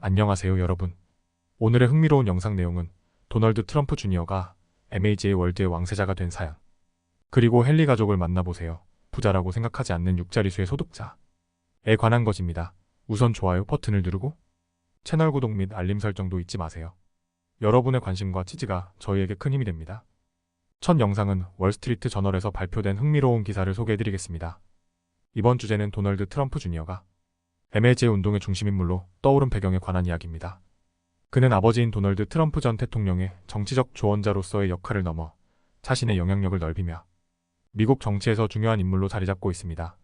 안녕하세요 여러분. 오늘의 흥미로운 영상 내용은 도널드 트럼프 주니어가 MAJ 월드의 왕세자가 된 사연, 그리고 헨리 가족을 만나보세요. 부자라고 생각하지 않는 6자릿수의 소득자에 관한 것입니다. 우선 좋아요 버튼을 누르고 채널 구독 및 알림 설정도 잊지 마세요. 여러분의 관심과 지지가 저희에게 큰 힘이 됩니다. 첫 영상은 월스트리트 저널에서 발표된 흥미로운 기사를 소개해드리겠습니다. 이번 주제는 도널드 트럼프 주니어가 MAJ 운동의 중심인물로 떠오른 배경에 관한 이야기입니다. 그는 아버지인 도널드 트럼프 전 대통령의 정치적 조언자로서의 역할을 넘어 자신의 영향력을 넓히며 미국 정치에서 중요한 인물로 자리잡고 있습니다.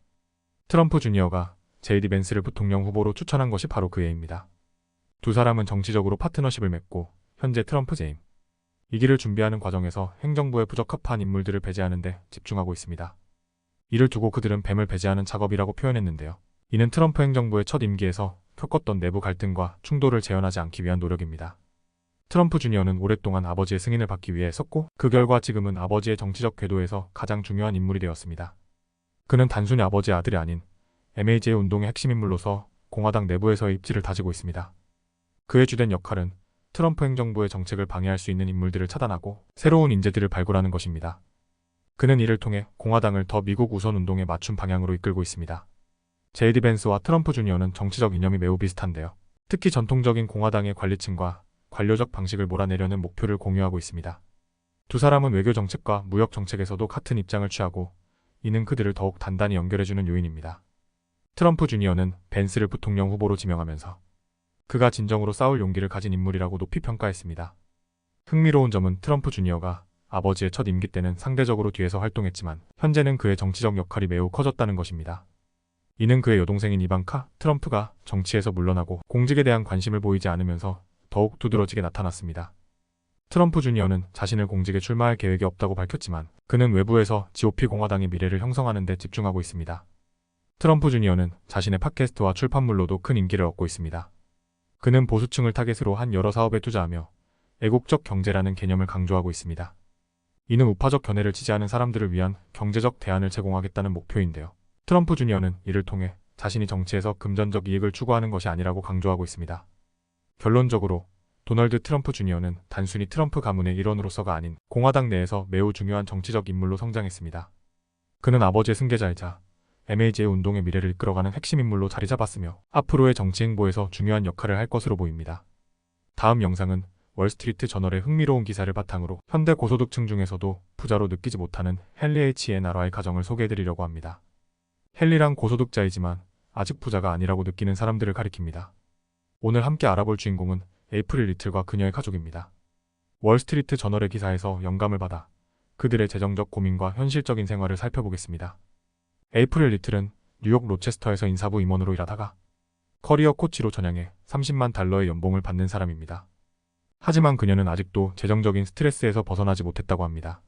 트럼프 주니어가 JD 벤스를 부통령 후보로 추천한 것이 바로 그 해입니다. 두 사람은 정치적으로 파트너십을 맺고 현재 트럼프 재임 2기를 준비하는 과정에서 행정부에 부적합한 인물들을 배제하는 데 집중하고 있습니다. 이를 두고 그들은 뱀을 배제하는 작업이라고 표현했는데요. 이는 트럼프 행정부의 첫 임기에서 겪었던 내부 갈등과 충돌을 재현하지 않기 위한 노력입니다. 트럼프 주니어는 오랫동안 아버지의 승인을 받기 위해 썼고, 그 결과 지금은 아버지의 정치적 궤도에서 가장 중요한 인물이 되었습니다. 그는 단순히 아버지의 아들이 아닌 MAJ 운동의 핵심 인물로서 공화당 내부에서의 입지를 다지고 있습니다. 그의 주된 역할은 트럼프 행정부의 정책을 방해할 수 있는 인물들을 차단하고 새로운 인재들을 발굴하는 것입니다. 그는 이를 통해 공화당을 더 미국 우선 운동에 맞춘 방향으로 이끌고 있습니다. JD 벤스와 트럼프 주니어는 정치적 이념이 매우 비슷한데요. 특히 전통적인 공화당의 관리층과 관료적 방식을 몰아내려는 목표를 공유하고 있습니다. 두 사람은 외교 정책과 무역 정책에서도 같은 입장을 취하고, 이는 그들을 더욱 단단히 연결해주는 요인입니다. 트럼프 주니어는 벤스를 부통령 후보로 지명하면서 그가 진정으로 싸울 용기를 가진 인물이라고 높이 평가했습니다. 흥미로운 점은 트럼프 주니어가 아버지의 첫 임기 때는 상대적으로 뒤에서 활동했지만 현재는 그의 정치적 역할이 매우 커졌다는 것입니다. 이는 그의 여동생인 이방카 트럼프가 정치에서 물러나고 공직에 대한 관심을 보이지 않으면서 더욱 두드러지게 나타났습니다. 트럼프 주니어는 자신을 공직에 출마할 계획이 없다고 밝혔지만 그는 외부에서 GOP 공화당의 미래를 형성하는 데 집중하고 있습니다. 트럼프 주니어는 자신의 팟캐스트와 출판물로도 큰 인기를 얻고 있습니다. 그는 보수층을 타겟으로 한 여러 사업에 투자하며 애국적 경제라는 개념을 강조하고 있습니다. 이는 우파적 견해를 지지하는 사람들을 위한 경제적 대안을 제공하겠다는 목표인데요. 트럼프 주니어는 이를 통해 자신이 정치에서 금전적 이익을 추구하는 것이 아니라고 강조하고 있습니다. 결론적으로 도널드 트럼프 주니어는 단순히 트럼프 가문의 일원으로서가 아닌 공화당 내에서 매우 중요한 정치적 인물로 성장했습니다. 그는 아버지의 승계자이자 MAJ 운동의 미래를 이끌어가는 핵심 인물로 자리 잡았으며 앞으로의 정치 행보에서 중요한 역할을 할 것으로 보입니다. 다음 영상은 월스트리트 저널의 흥미로운 기사를 바탕으로 현대 고소득층 중에서도 부자로 느끼지 못하는 헨리 H. 나라의 가정을 소개해드리려고 합니다. 헨리란 고소득자이지만 아직 부자가 아니라고 느끼는 사람들을 가리킵니다. 오늘 함께 알아볼 주인공은 에이프릴 리틀과 그녀의 가족입니다. 월스트리트 저널의 기사에서 영감을 받아 그들의 재정적 고민과 현실적인 생활을 살펴보겠습니다. 에이프릴 리틀은 뉴욕 로체스터에서 인사부 임원으로 일하다가 커리어 코치로 전향해 $300,000의 연봉을 받는 사람입니다. 하지만 그녀는 아직도 재정적인 스트레스에서 벗어나지 못했다고 합니다.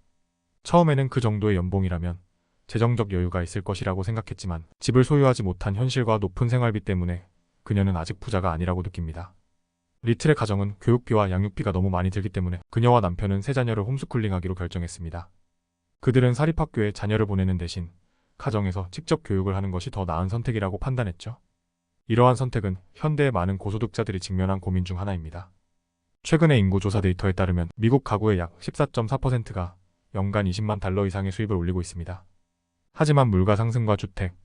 처음에는 그 정도의 연봉이라면 재정적 여유가 있을 것이라고 생각했지만 집을 소유하지 못한 현실과 높은 생활비 때문에 그녀는 아직 부자가 아니라고 느낍니다. 리틀의 가정은 교육비와 양육비가 너무 많이 들기 때문에 그녀와 남편은 세 자녀를 홈스쿨링하기로 결정했습니다. 그들은 사립학교에 자녀를 보내는 대신 가정에서 직접 교육을 하는 것이 더 나은 선택이라고 판단했죠. 이러한 선택은 현대의 많은 고소득자들이 직면한 고민 중 하나입니다. 최근의 인구조사 데이터에 따르면 미국 가구의 약 14.4%가 연간 $200,000 이상의 수입을 올리고 있습니다. 하지만 물가 상승과 주택,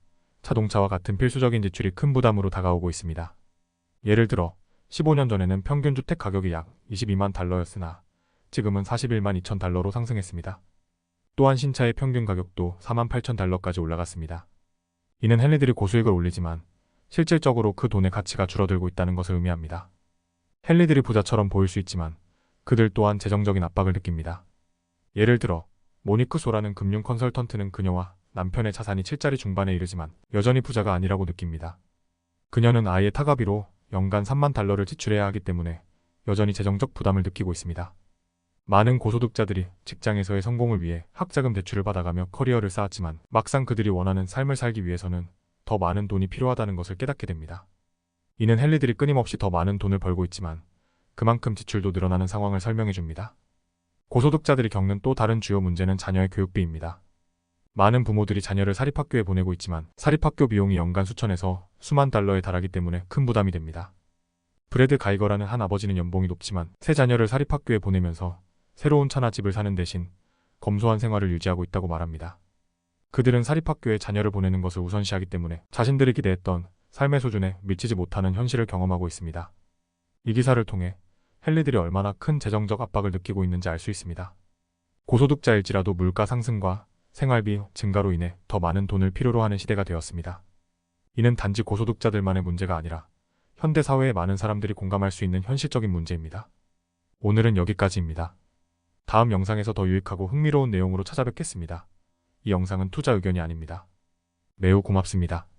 자동차와 같은 필수적인 지출이 큰 부담으로 다가오고 있습니다. 예를 들어 15년 전에는 평균 주택 가격이 약 $220,000였으나 지금은 $412,200로 상승했습니다. 또한 신차의 평균 가격도 $48,000까지 올라갔습니다. 이는 헨리들이 고수익을 올리지만 실질적으로 그 돈의 가치가 줄어들고 있다는 것을 의미합니다. 헨리들이 부자처럼 보일 수 있지만 그들 또한 재정적인 압박을 느낍니다. 예를 들어 모니크 소라는 금융 컨설턴트는 그녀와 남편의 자산이 7자리 중반에 이르지만 여전히 부자가 아니라고 느낍니다. 그녀는 아이의 타가비로 연간 $30,000를 지출해야 하기 때문에 여전히 재정적 부담을 느끼고 있습니다. 많은 고소득자들이 직장에서의 성공을 위해 학자금 대출을 받아가며 커리어를 쌓았지만 막상 그들이 원하는 삶을 살기 위해서는 더 많은 돈이 필요하다는 것을 깨닫게 됩니다. 이는 헨리들이 끊임없이 더 많은 돈을 벌고 있지만 그만큼 지출도 늘어나는 상황을 설명해줍니다. 고소득자들이 겪는 또 다른 주요 문제는 자녀의 교육비입니다. 많은 부모들이 자녀를 사립학교에 보내고 있지만 사립학교 비용이 연간 수천에서 수만 달러에 달하기 때문에 큰 부담이 됩니다. 브래드 가이거라는 한 아버지는 연봉이 높지만 세 자녀를 사립학교에 보내면서 새로운 차나 집을 사는 대신 검소한 생활을 유지하고 있다고 말합니다. 그들은 사립학교에 자녀를 보내는 것을 우선시하기 때문에 자신들이 기대했던 삶의 수준에 미치지 못하는 현실을 경험하고 있습니다. 이 기사를 통해 헨리들이 얼마나 큰 재정적 압박을 느끼고 있는지 알 수 있습니다. 고소득자일지라도 물가 상승과 생활비 증가로 인해 더 많은 돈을 필요로 하는 시대가 되었습니다. 이는 단지 고소득자들만의 문제가 아니라 현대 사회의 많은 사람들이 공감할 수 있는 현실적인 문제입니다. 오늘은 여기까지입니다. 다음 영상에서 더 유익하고 흥미로운 내용으로 찾아뵙겠습니다. 이 영상은 투자 의견이 아닙니다. 매우 고맙습니다.